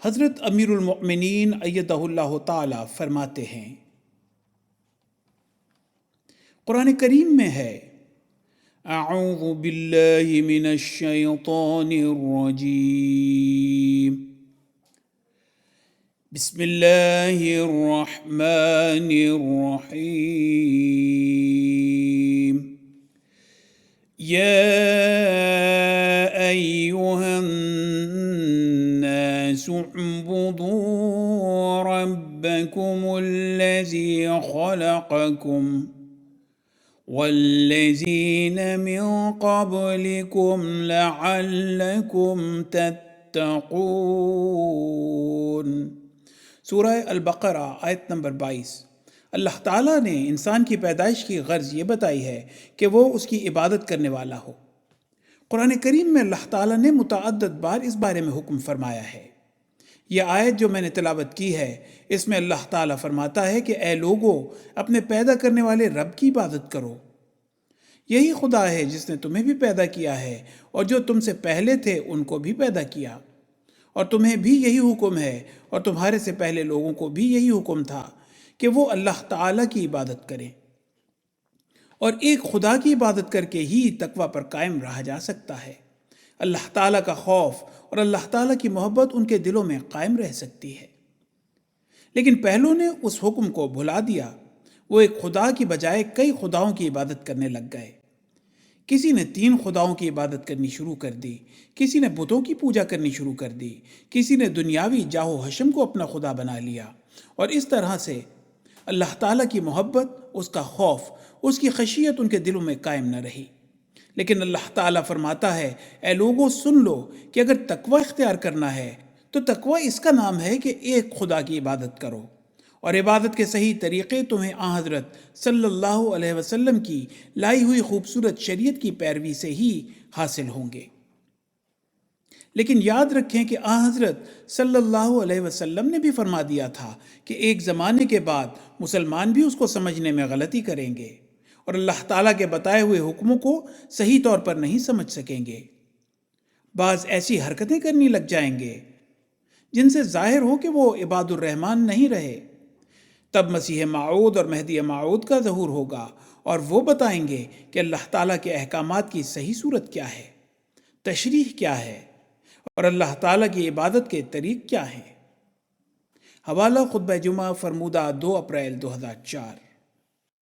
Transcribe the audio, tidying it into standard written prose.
حضرت امیر المؤمنین ایدہ اللہ تعالی فرماتے ہیں، قرآن کریم میں ہے، اعوذ باللہ من الشیطان الرجیم، بسم اللہ الرحمن الرحیم، یا ایہا الناس اعبدوا ربکم الذی خلقکم والذین من قبلکم لعلکم تتقون۔ سورہ البقرہ آیت نمبر 22۔ اللہ تعالیٰ نے انسان کی پیدائش کی غرض یہ بتائی ہے کہ وہ اس کی عبادت کرنے والا ہو۔ قرآن کریم میں اللہ تعالیٰ نے متعدد بار اس بارے میں حکم فرمایا ہے۔ یہ آیت جو میں نے تلاوت کی ہے، اس میں اللہ تعالیٰ فرماتا ہے کہ اے لوگو، اپنے پیدا کرنے والے رب کی عبادت کرو۔ یہی خدا ہے جس نے تمہیں بھی پیدا کیا ہے اور جو تم سے پہلے تھے ان کو بھی پیدا کیا، اور تمہیں بھی یہی حکم ہے اور تمہارے سے پہلے لوگوں کو بھی یہی حکم تھا کہ وہ اللہ تعالیٰ کی عبادت کریں، اور ایک خدا کی عبادت کر کے ہی تقوی پر قائم رہا جا سکتا ہے۔ اللہ تعالیٰ کا خوف اور اللہ تعالیٰ کی محبت ان کے دلوں میں قائم رہ سکتی ہے۔ لیکن پہلوں نے اس حکم کو بھلا دیا، وہ ایک خدا کی بجائے کئی خداؤں کی عبادت کرنے لگ گئے۔ کسی نے 3 خداؤں کی عبادت کرنی شروع کر دی، کسی نے بتوں کی پوجا کرنی شروع کر دی، کسی نے دنیاوی جاہ و حشم کو اپنا خدا بنا لیا، اور اس طرح سے اللہ تعالیٰ کی محبت، اس کا خوف، اس کی خشیت ان کے دلوں میں قائم نہ رہی۔ لیکن اللہ تعالیٰ فرماتا ہے، اے لوگوں سن لو کہ اگر تقوی اختیار کرنا ہے تو تقوی اس کا نام ہے کہ ایک خدا کی عبادت کرو، اور عبادت کے صحیح طریقے تمہیں حضرت صلی اللہ علیہ وسلم کی لائی ہوئی خوبصورت شریعت کی پیروی سے ہی حاصل ہوں گے۔ لیکن یاد رکھیں کہ حضرت صلی اللہ علیہ وسلم نے بھی فرما دیا تھا کہ ایک زمانے کے بعد مسلمان بھی اس کو سمجھنے میں غلطی کریں گے اور اللہ تعالیٰ کے بتائے ہوئے حکموں کو صحیح طور پر نہیں سمجھ سکیں گے۔ بعض ایسی حرکتیں کرنے لگ جائیں گے جن سے ظاہر ہو کہ وہ عباد الرحمن نہیں رہے۔ تب مسیح موعود اور مہدی موعود کا ظہور ہوگا اور وہ بتائیں گے کہ اللہ تعالیٰ کے احکامات کی صحیح صورت کیا ہے، تشریح کیا ہے، اور اللہ تعالیٰ کی عبادت کے طریق کیا ہیں۔ حوالہ خطبہ جمعہ فرمودہ 2 اپریل 2004۔